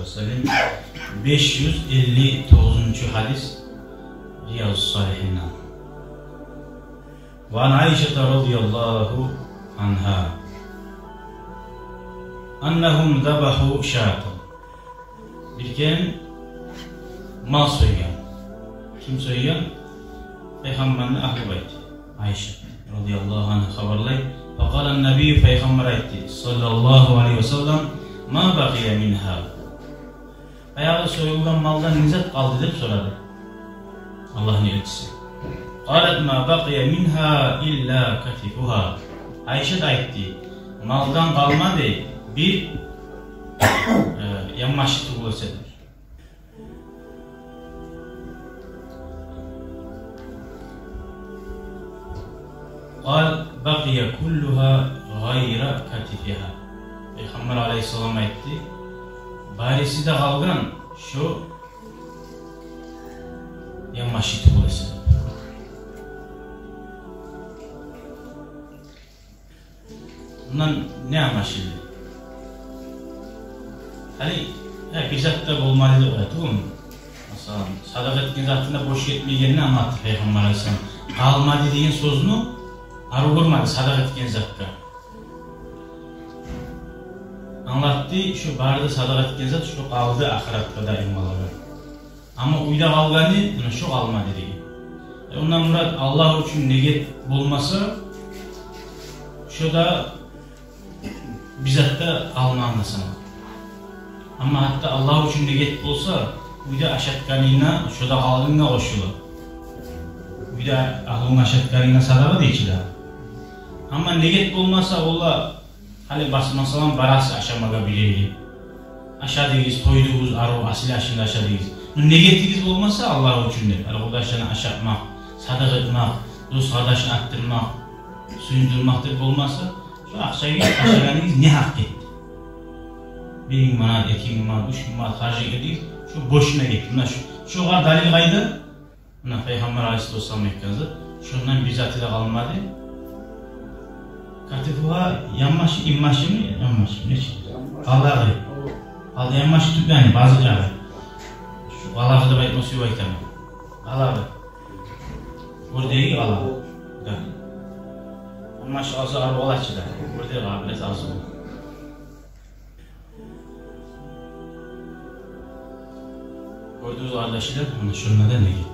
ve sellem 559. hadis Riyaz-ı Salihinden. Ve an Ayşe radıyallahu anha annahum zabahu şatan. Bir gün mal soygan. Kim soygan? Peygamberin ahli bayti Ayşe radıyallahu anha haberlay. Faqala Nebi Peygamber aytti sallallahu aleyhi ve sellem ma baqiya minha. Ayağı soyulgan maldan nizat kaldı deb soradı. Allah'ın elçisi. Qalat ma baqiya minha illa katifuha. Ayşe de aytti. Maldan kalmadı bir yanmaşı tuğlasedir. Qal baqiya kulluha gayra katifiha. Peygamber aleyhisselam aytti. Barisi de kalgan şu yanmaşı tuğlasedir. Bundan ne amaçlı? Hani bir zatta olmalı da mu? Mesela sadaka etken zatında boş yetmeyeceğini anlattı Peygamber Aleyhisselam. Kalmadı deyin sözünü arı vurmadı sadaka etken zatta. Anlattı şu barda sadaka etken zat şu kaldı ahiratta da immaları. Ama uyda kalganı şu kalmadı deyin. Ondan murat Allah için neget bulmasa şu da bizatta almanlasın. Ama hatta Allah için neget olsa uyda aşatkanına şu da kalgınla koşulu. Uyda ahlın aşatkanına sadaka deyiciler. Ama neget olmasa ola hali basmasalan barası aşamaga bileydi. Aşağıdayız, toyduğuz, arı asil aşında aşağıdayız. Negetiniz olmasa Allah içindir. Arkadaşlarına aşatmak, sadaka etmek, dost kardeşini attırmak, suyundurmaktır olmasa şu akşayı aşağıdayız ne hak etti? 1.000 manat, 2.000 manat, 3.000 manat harcı ediyiz. Şu boşuna gitti. Şu kadar dalil kaydı. Peygamber Aleyhisselam ekranızı. Şundan bizzatı da kalmadı. Katifuha yanmaşı, immaşı mı? Yanmaşı mı? Ne çıktı? Kalağı. Kalağı yanmaşı tüp yani bazı cahil. Şu kalağı da baytması yok aytamı. Kalağı. Burada değil kalağı. Yanmaşı azı arı olaçı da. Burada değil abi, biraz azı olur. Gördüğünüz kardeşler, şunlardan ne gitti?